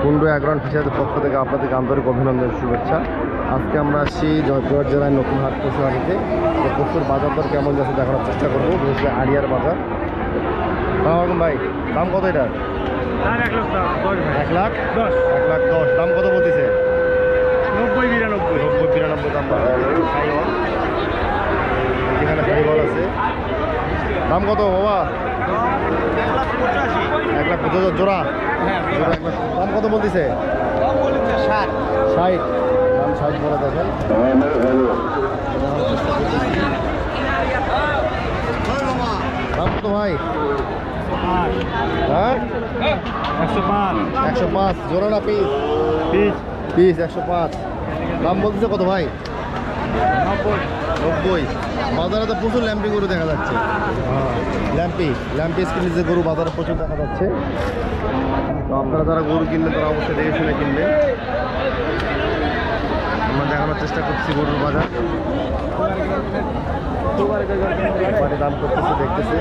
কুন্ডু অ্যাগ্রন ফিশারের পক্ষ থেকে আপনাদেরকে আন্তরিক অভিনন্দন শুভেচ্ছা। আজকে আমরা আসছি জয়পুরহাট জেলায় নতুন হাট পশু হাটিতে। পশুর বাজার দর কেমন যাচ্ছে দেখানোর চেষ্টা করবো, বিশেষ করে আড়িয়ার বাজার। সালামালাইকুম ভাই, দাম কত এটার? 1,10,000। দাম কত বলতেছে? 90-92 দাম। এখানে সাইবল আছে। দাম কত বাবা? 1,85,000 জোড়া। দাম কত বলতেছে? 60। দাম 60 বলে দেখেন। দাম কত ভাই? হ্যাঁ 105 জোড়া না পিস? পিস 105। দাম বলতেছে কত ভাই? 90। বাজারে তো প্রচুর ল্যাম্পি গরু দেখা যাচ্ছে। ল্যাম্পি স্কিনের যে গরু বাজারে প্রচুর দেখা যাচ্ছে। তো আপনারা যারা গরু কিনবেন তারা অবশ্যই দেখে শুনে কিনবেন। আমরা দেখানোর চেষ্টা করছি গরুর বাজার। দাম করতেছে, দেখতেছে।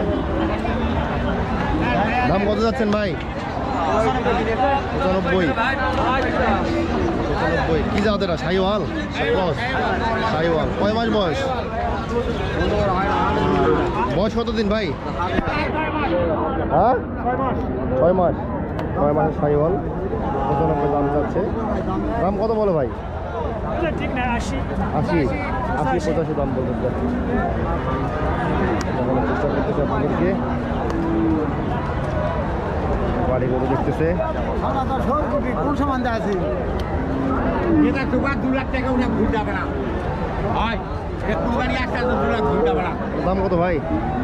দাম কত যাচ্ছেন ভাই? 95। কি জাতের? শাহিওয়াল। কয় মাস বয়স? বয়স কতদিন ভাই? হ্যাঁ 6 মাস। 6 মাসের শাহিওয়াল। 95 দাম যাচ্ছে। দাম কত বলো ভাই? 80-85 দাম বলতে চেষ্টা করতেছে আপনাদেরকে। বাড়ি গরু দেখতেছে। কোন সম্বন্ধে আছে? এটা তোমার 2 লাখ টাকা উঠে ভুল যাবে না। হয় কুরবানি একটা 2 লাখ ভুল যাবে না। দাম কত ভাই?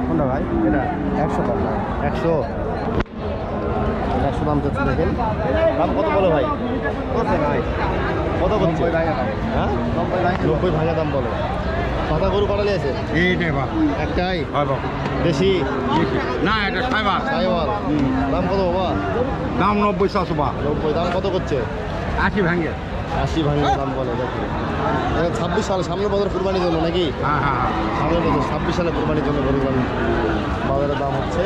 কোনটা ভাই? এটা 100 দাম। 100 দাম যাচ্ছে দেখেন। দাম কত বলো ভাই? কত বলছে? হ্যাঁ 90 ভাঙা দাম বলো। সাদা গরু পাঠালে আছে? একটাই বেশি না, এটা সাইওয়াল। দাম কত বাবা? দাম 90 দাম কত করছে? 80 ভাঙে। 80 ভাঙে দাম বলে দেখি। 26 সালে সামনের বছর কুরবানির জন্য নাকি? হ্যাঁ সামনের বছর 26 সালে কুরবানির জন্য গরু বাজারের দাম হচ্ছে।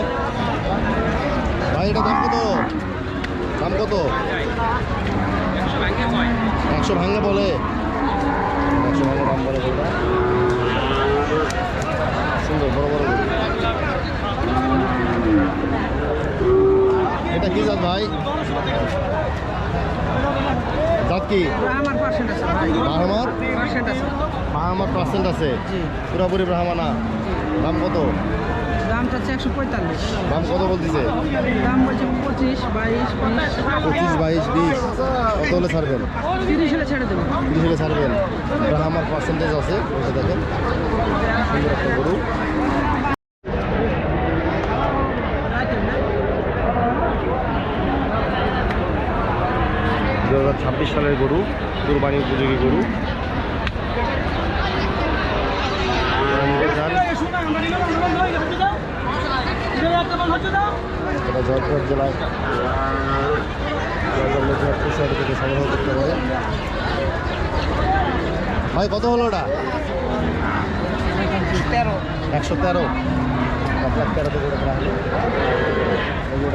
ভাই এটা দাম কত? 100 ভাঙে বলে। 100 ভাঙে দাম বলে গরুটা। সুন্দর বড় বড়। এটা কি জাত ভাই? জাত কি? ব্রাহ্মার পার্সেন্ট আছে। পুরাপুরি ব্রাহ্মা না। দাম কত? দাম চাচ্ছে 145। দাম কত বলতেছে? দাম বলছে 25, 22, 20 কত হলে ছাড়বেন? 30 হলে ছেড়ে দেবো। 30 হলে ছাড়বেন। ব্রাহ্মার পার্সেন্টেজ আছে, ওটা দেখেন। সুন্দর একটা গরু। 2026 সালের গরু, কুরবানি উপযোগী গরু। এটা জয়পুরহাট জেলায় শহর থেকে সংগ্রহ করতে পারে। ভাই কত হলো ওটা? 113। 1,13,000 করে কেনা হলো। এগুলো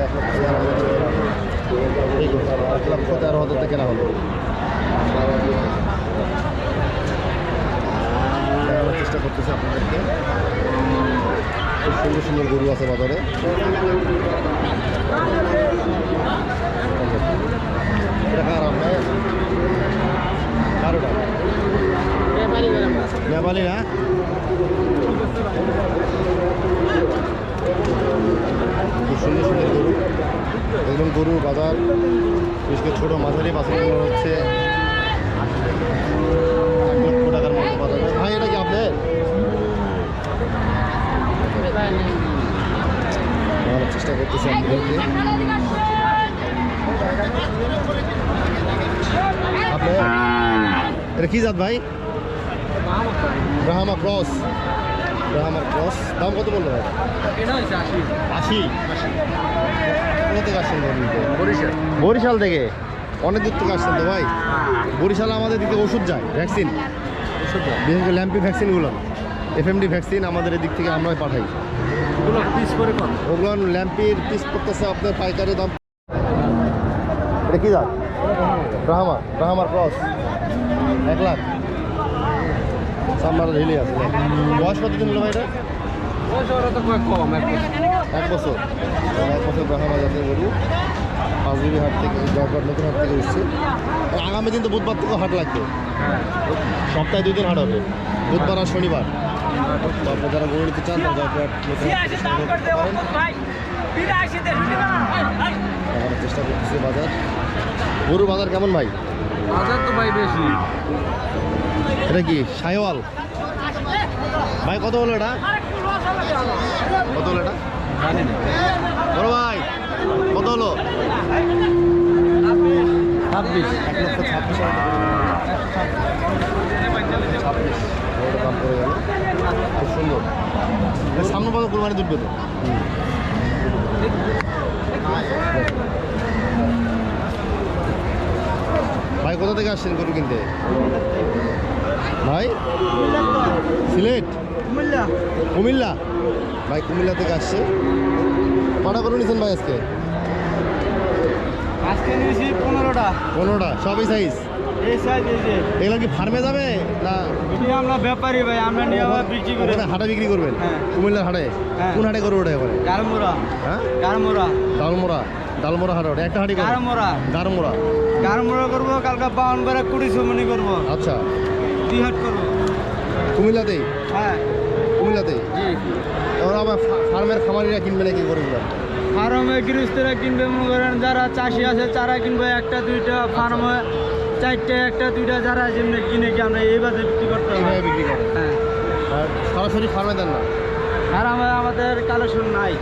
1,13,000 কেনা হলো। দেখানোর চেষ্টা করতেছি আপনাদেরকে। খুব সুন্দর সুন্দর গরু আছে বাজারে। এটা কার আপনার? কারোটা নেপালি না? খুব সুন্দর সুন্দর গরু। এগুলো গরুর বাজার, বিশেষ করে ছোটো মাঝারি বাছুরগুলো হচ্ছে 1 লক্ষ টাকার মতো বাজার। ভাই এটা কি আপনার? চেষ্টা করতেছি আপনাদেরকে। এটা কি জাত ভাই? ব্রাহ্মা ক্রস। দাম কত বললো ভাই? 80। কোথা থেকে আসছেন? বরিশাল থেকে? অনেক দূর থেকে আসছেন তো ভাই। বরিশালে আমাদের দিকে ওষুধ যায়, ভ্যাকসিন। বিশেষ করে ল্যাম্পি ভ্যাকসিনগুলো, FMD ভ্যাকসিন আমাদের এদিক থেকে আমরাই পাঠাই। ওগুলো ল্যাম্পির পিস পড়তেছে আপনার পাইকারি দাম এটা কি জাত? ব্রাহ্মার ক্রস 1 লাখ। সামনে ঢিলে আছে। বয়স কতদিন হলো ভাই এটা? এক বছর। 1 বছর ব্রাহ্মা জাতের গরু পাঁচবিবি হাট থেকে, জয়পুর নতুন হাট থেকে এসছে। আগামী দিন তো বুধবার থেকে হাট লাগবে, সপ্তাহে 2 দিন হাট হবে, বুধবার আর শনিবার। তো আপনি যারা গরু নিতে চান তারা জয়পুর হাট নতুন হাট থেকে সংগ্রহ করতে পারেন। আমরা চেষ্টা করতেছি বাজার। গরুর বাজার কেমন ভাই? বাজার তো ভাই বেশি। এটা কি শাহিওয়াল ভাই? কত হলো এটা? কত হলো এটা? জানি না। বড় ভাই কত হলো? 26। 1,26,000 দাম পড়ে গেল। খুব সুন্দর। সামনে পাবো কোরবানি দুধবে তো। ভাই কোথা থেকে আসছেন গরু কিনতে? ভাই সিলেট, কুমিল্লা। ভাই কুমিল্লা থেকে আসছে। কটা গরু নিয়েছেন ভাই আজকে? আজকে নিয়েছি 15টা। 15টা সবই সাইজ? এই সাইজ এই যে। এগুলো কি ফার্মে যাবে না এটা আমরা ব্যাপারী ভাই, আমরা নিয়ে আবার বিক্রি করে। ওখানে হাটে বিক্রি করবেন? হ্যাঁ। কুমিল্লার হাটে? হ্যাঁ। কোন হাটে গরু ওঠে এখানে? গারমোরা। হ্যাঁ গারমোরা। ডালমোড়া হাটে ওঠে? একটা হাটে করে? গারমোরা। গারমোড়া। গারমোরা করবো কালকে 52 করে কুড়ি সুমনি করবো। আচ্ছা 2 হাট করবো। কুমিল্লাতেই? হ্যাঁ কুমিল্লাতেই। জি। ওরা আবার ফার্মের খামারিরা কিনবে নাকি গরুগুলো? ফার্মে গৃহস্থরা কিনবে, মনে করেন যারা চাষি আছে তারা কিনবে 1টা 2টা, ফার্মে 4টে 1টা 2টা যারা যেমনি কিনে কি আমরা এই বাজারে বিক্রি করতে হবে। এইভাবে বিক্রি করে? হ্যাঁ। আর সরাসরি ফার্মে দেন না? ফার্মে আমাদের কালেকশন নাই।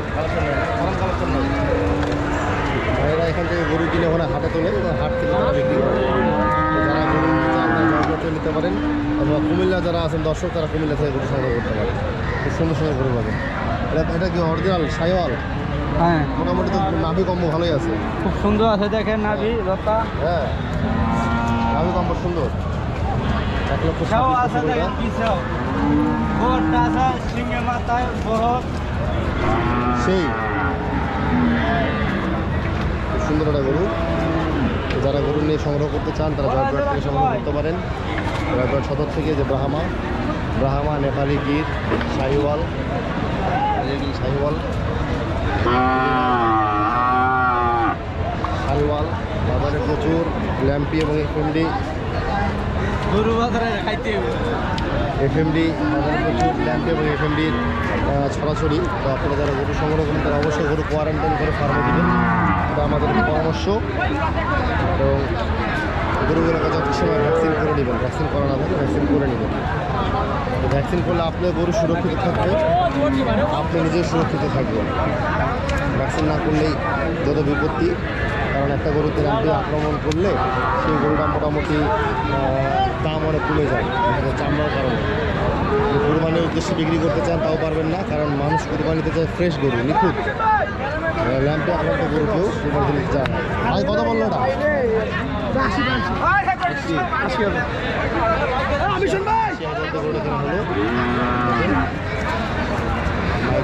ভাইরা এখান থেকে গরু কিনে ওখানে হাটে তোলে এবং হাট থেকে তারা বিক্রি করে। তো যারা গরু নিতে চান তারা জয়পুরহাটে নিতে পারেন, অথবা কুমিল্লা যারা আছেন দর্শক তারা কুমিল্লা থেকে গরু সংগ্রহ করতে পারেন। খুব সুন্দর সুন্দর গরু পাবেন। এটা কি অরিজিনাল শাহিওয়াল? হ্যাঁ মোটামুটি তো নাভি কম্ব ভালোই আছে। খুব সুন্দর আছে, দেখেন নাভি লতা। হ্যাঁ নাভি কম্ব সুন্দর। 1,26,000 সেও আছে, দেখেন কি সেও। গোড়টা আছে, সিংহে মাথায় বড়। সেই খুব সুন্দর একটা গরু। তো যারা গরু নিয়ে সংগ্রহ করতে চান তারা জয়পুরহাট থেকে সংগ্রহ করতে পারেন। জয়পুরহাট সদর থেকে যে ব্রাহ্মা, নেপালি গির, শাহিওয়াল, শালওয়াল বাজারে প্রচুর ল্যাম্পি এবং গরু বাজারে খাইতে এফএমডি বাজারে প্রচুর ল্যাম্পি এবং এফএমডির ছড়াছড়ি। তো আপনারা যারা গরু সংগ্রহ করেন তারা অবশ্যই গরু কোয়ারেন্টাইন করে ফার্মে দেবেন, এটা আমাদের পরামর্শ। এবং গরুগুলোকে যত সময় ভ্যাকসিন করে নেবেন, ভ্যাকসিন করা না থাকলে ভ্যাকসিন করে নেবেন। ভ্যাকসিন করলে আপনার গরু সুরক্ষিত থাকবে, আপনি নিজেও সুরক্ষিত থাকবেন। ভ্যাকসিন না করলেই যত বিপত্তি, কারণ একটা গরুতে ল্যাম্পি আক্রমণ করলে সেই গরুটা মোটামুটি দাম অনেক কমে যায় চামড়ার কারণে। কুরবানির উদ্দেশ্যে বিক্রি করতে চান তাও পারবেন না, কারণ মানুষ কুরবানিতে চায় ফ্রেশ গরু, নিখুঁত। ল্যাম্পে আক্রান্ত গরু কেউ কুরবানিতে নিতে চায় না। ভাই কত বললো এটা? 80,000 গরু কেনা হলো।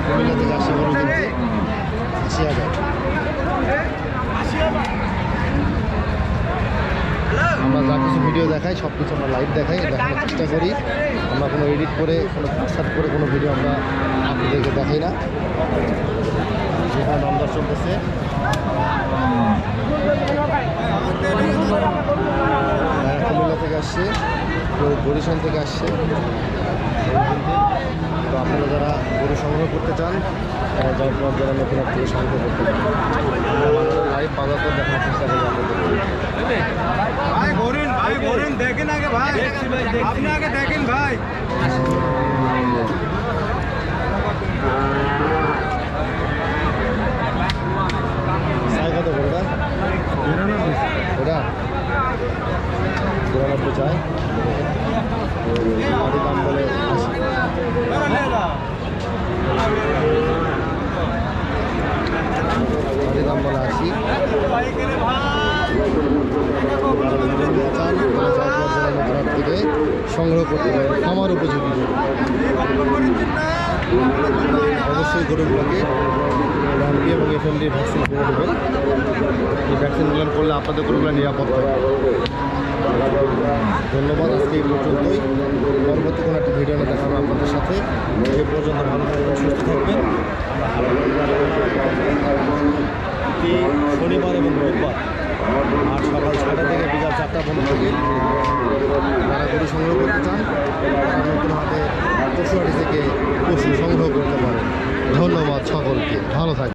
কুমিল্লা থেকে 80 গরু কিনতে 80,000। আমরা যা কিছু ভিডিও দেখাই সব কিছু আমরা লাইভ দেখাই, দেখানোর চেষ্টা করি। আমরা কোনো এডিট করে কোনো কাটসাট করে কোনো ভিডিও আমরা আপনাদেরকে দেখাই না। যেখানে দামদার চলতেছে কুমিল্লা থেকে আসছে, কেউ বরিশাল থেকে আসছে। তো আপনারা যারা গরু সংগ্রহ করতে চান তারা জয়পুরহাট যারা নতুন থেকে সংগ্রহ করতে পারেন। আমরা মানুষের লাইভ বাজার তো দেখানোর চেষ্টা করি আপনাদের। দেখেন আগে ভাই, আপনি আগে দেখেন ভাই। চাই কত করে ওটা? ওটা 92 চাই। বাড়ি দাম বলে 80। বাড়ি দাম বলে 80। থেকে সংগ্রহ করতে পারেন, খামার উপযোগী। অবশ্যই গরুগুলোকে র্যাম্পি এবং এফএমডি ভ্যাকসিন করে দেবেন। এই ভ্যাকসিনগুলো করলে আপনাদের গরুগুলো নিরাপদ থাকবে। ধন্যবাদ, আজকে এই পর্যন্তই। পরবর্তী কোনো একটা ভিডিও নিয়ে দেখাবো আপনাদের সাথে। এই পর্যন্ত ভালো থাকবেন, সুস্থ থাকবেন। প্রতি শনিবার এবং রোববার আর সকাল 6টা থেকে বিকাল 4টা পর্যন্ত থেকে যারা গরু সংগ্রহ করতে চান তারা নতুন হাতে পশুহাটি থেকে পশু সংগ্রহ করতে পারেন। ধন্যবাদ সকলকে, ভালো থাকবেন।